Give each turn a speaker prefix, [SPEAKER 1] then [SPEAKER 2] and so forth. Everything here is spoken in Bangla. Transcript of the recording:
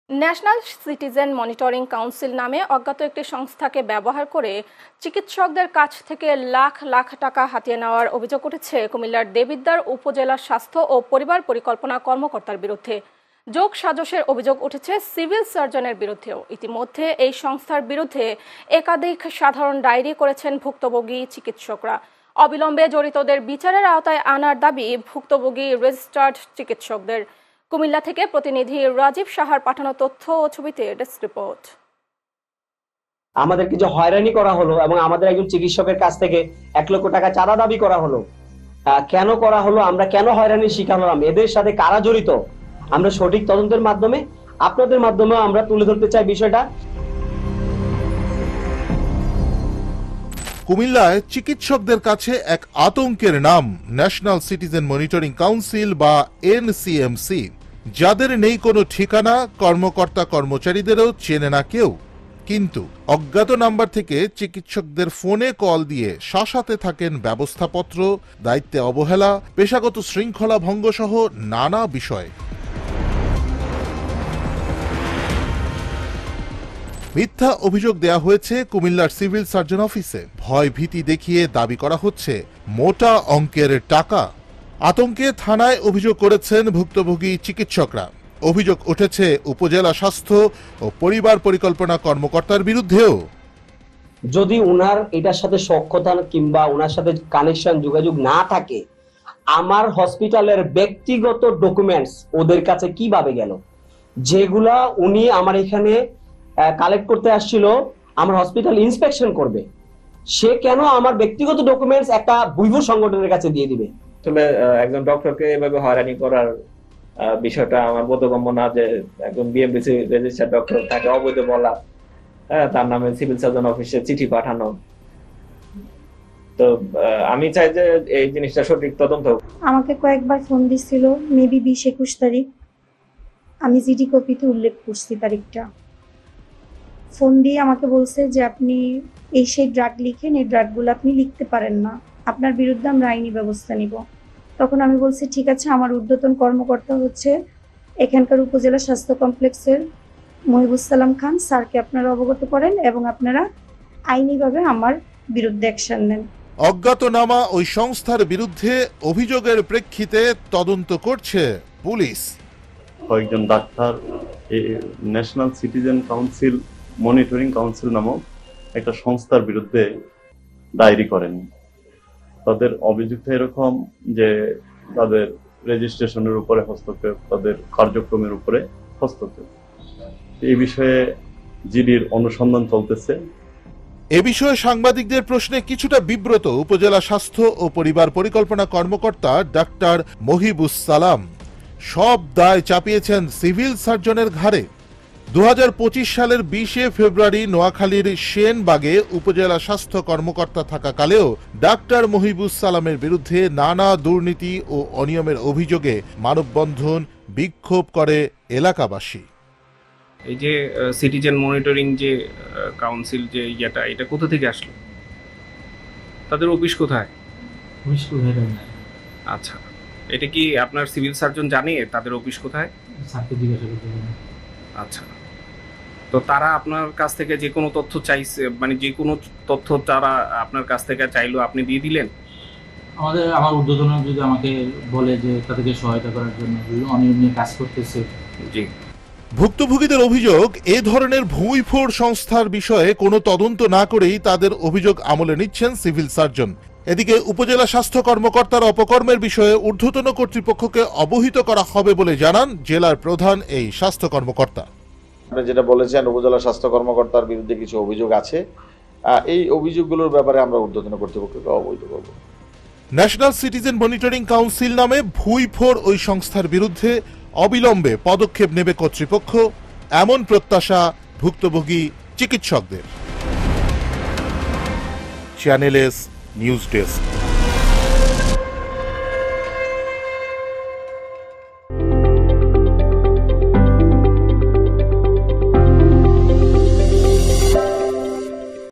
[SPEAKER 1] ন্যাশনাল সিটিজেন মনিটরিং কাউন্সিল নামে অজ্ঞাত একটি সংস্থাকে ব্যবহার করে চিকিৎসকদের কাছ থেকে লাখ লাখ টাকা হাতিয়ে নেওয়ার অভিযোগ উঠেছে কুমিল্লার দেবিদ্বার উপজেলা স্বাস্থ্য ও পরিবার পরিকল্পনা কর্মকর্তার বিরুদ্ধে। যোগ সাজশের অভিযোগ উঠেছে সিভিল সার্জনের বিরুদ্ধেও। ইতিমধ্যে এই সংস্থার বিরুদ্ধে একাধিক সাধারণ ডায়েরি করেছেন ভুক্তভোগী চিকিৎসকরা। অবিলম্বে জড়িতদের বিচারের আওতায় আনার দাবি ভুক্তভোগী রেজিস্টার্ড চিকিৎসকদের। কুমিল্লা থেকে প্রতিনিধি রাজীব সাহার পাঠানো তথ্য ও ছবিতে ডেস্ক রিপোর্ট।
[SPEAKER 2] আমাদেরকে যে হয়রানি করা হলো এবং আমাদের একজন চিকিৎসকের কাছ থেকে 1 লক্ষ টাকা চাঁদা দাবি করা হলো, কেন করা হলো, আমরা কেন হয়রানির শিকার হলাম, এদের সাথে কারা জড়িত, আমরা সঠিক তদন্তের মাধ্যমে আপনাদের মাধ্যমে আমরা তুলে ধরতে চাই বিষয়টা।
[SPEAKER 3] কুমিল্লায় চিকিৎসকদের কাছে এক আতঙ্কের নাম ন্যাশনাল সিটিজেন মনিটরিং কাউন্সিল বা এনসিএমসি, যাদের নেই কোনো ঠিকানা, কর্মকর্তা কর্মচারীদেরও চেনে না কেউ। কিন্তু অজ্ঞাত নাম্বার থেকে চিকিৎসকদের ফোনে কল দিয়ে শাসাতে থাকেন ব্যবস্থাপত্র, দায়িত্বে অবহেলা, পেশাগত শৃঙ্খলা ভঙ্গ সহ নানা বিষয়। মিথ্যা অভিযোগ দেয়া হয়েছে কুমিল্লার সিভিল সার্জন অফিসে। ভয় ভীতি দেখিয়ে দাবি করা হচ্ছে মোটা অঙ্কের টাকা। আতঙ্কে থানায় অভিযোগ করেছেন ভুক্তভোগী চিকিৎসকরা। অভিযোগ উঠেছে উপজেলা স্বাস্থ্য ও পরিবার পরিকল্পনা কর্মকর্তার বিরুদ্ধেও।
[SPEAKER 2] যদি ওনার এটার সাথে সখ্যতা কিংবা ওনার সাথে কানেকশন যোগাযোগ না থাকে, আমার হসপিটালের ব্যক্তিগত ডকুমেন্টস ওদের কাছে কিভাবে গেল, যেগুলা উনি আমার এখানে কালেক্ট করতে আসছিল, আমার হসপিটাল ইন্সপেকশন করবে, সে কেন আমার ব্যক্তিগত ডকুমেন্টস একটা বৈধ সংগঠনের কাছে দিয়ে দিবে?
[SPEAKER 4] আসলে একজন ডক্টরকে এভাবে হয়রানি করার বিষয়টা আমার বোধগম্য না, যে একজন বিএমডিসি রেজিস্টার্ড ডক্টর তাকে অবৈধ বলা, তার নামে সিভিল সার্জন অফিসে চিঠি পাঠানো। তো আমি চাই যে এই জিনিসটা সঠিক তদন্ত হোক। আমাকে
[SPEAKER 5] কয়েকবার ফোন দিছিল, মেবি 20-21 তারিখ, আমি জিডি কপিতে উল্লেখ করছি তারিখটা। ফোন দিয়ে আমাকে বলছে যে আপনি এই সেই ড্রাগ লিখেন, এই ড্রাগগুলো আপনি লিখতে পারেন না, আপনার বিরুদ্ধে আমরা আইনি ব্যবস্থা নিব। তখন আমি বলছি ঠিক আছে, আমার ঊর্ধ্বতন কর্মকর্তা হচ্ছে এখানকার উপজেলা স্বাস্থ্য কমপ্লেক্সের মহিবুস সালাম খান স্যারকে আপনারা অবগত করেন এবং আপনারা আইনিভাবে আমার বিরুদ্ধে অ্যাকশন নেন।
[SPEAKER 3] অজ্ঞাতনামা ওই সংস্থার বিরুদ্ধে অভিযোগের প্রেক্ষিতে তদন্ত করছে পুলিশ।
[SPEAKER 6] কয়েকজন doctor national citizen council monitoring council নামক একটা সংস্থার বিরুদ্ধে ডায়েরি করেন। তাদের অভিযোগ এরকম যে তাদের রেজিস্ট্রেশনের উপরে হস্তক্ষেপ, তাদের কার্যক্রমের উপরে হস্তক্ষেপ। এই বিষয়ে জিডির অনুসন্ধান চলতেছে।
[SPEAKER 3] এ বিষয়ে সাংবাদিকদের প্রশ্নে কিছুটা বিব্রত উপজেলা স্বাস্থ্য ও পরিবার পরিকল্পনা কর্মকর্তা ডাক্তার মহিবুস সালাম। সব দায় চাপিয়েছেন সিভিল সার্জনের ঘাড়ে। 2025 সালের 20 ফেব্রুয়ারি নোয়াখালীর সেনবাগে উপজেলা স্বাস্থ্য কর্মকর্তা থাকাকালেও ডাক্তার মহিবুস সালামের বিরুদ্ধে নানা দুর্নীতি ও অনিয়মের অভিযোগে মানববন্ধন, বিক্ষোভ করে এলাকাবাসী।
[SPEAKER 7] এই যে সিটিজেন মনিটরিং যে কাউন্সিল যে এটা কোথা থেকে আসলো? তাদের অফিস কোথায়? আচ্ছা, এটা কি আপনার সিভিল সার্জন জানে তাদের অফিস কোথায়? আচ্ছা, তো তারা আপনার কাছ থেকে যে কোনো তথ্য চাইছে, মানে যে কোনো তথ্য তারা আপনার কাছ থেকে চাইলো, আপনি দিয়ে দিলেন?
[SPEAKER 8] আমার ঊর্ধ্বতন যদি আমাকে বলে যে তাদেরকে সহায়তা করার জন্য অনিয়ম নিয়ে কাজ করতেছে।
[SPEAKER 7] জি।
[SPEAKER 3] ভুক্তভোগীদের অভিযোগ, এ ধরনের ভুঁইফোড় সংস্থার বিষয়ে কোনো তদন্ত না করেই তাদের অভিযোগ আমলে নিচ্ছেন সিভিল সার্জন। এদিকে উপজেলা স্বাস্থ্য কর্মকর্তার অপকর্মের বিষয়ে ঊর্ধ্বতন কর্তৃপক্ষকে অবহিত করা হবে বলে জানান জেলার প্রধান এই স্বাস্থ্য কর্মকর্তা।
[SPEAKER 9] আপনি যেটা বলেছেন, উপজেলা স্বাস্থ্য কর্মকর্তার বিরুদ্ধে কিছু অভিযোগ আছে, এই অভিযোগগুলোর ব্যাপারে আমরা ঊর্ধ্বতন কর্তৃপক্ষকে অবহিত করব।
[SPEAKER 3] ন্যাশনাল সিটিজেন মনিটরিং কাউন্সিল নামে ভুঁইফোড় ওই সংস্থার বিরুদ্ধে অবিলম্বে পদক্ষেপ নেবে কর্তৃপক্ষ, এমন প্রত্যাশা ভুক্তভোগী চিকিৎসকদের। Channel S news desk.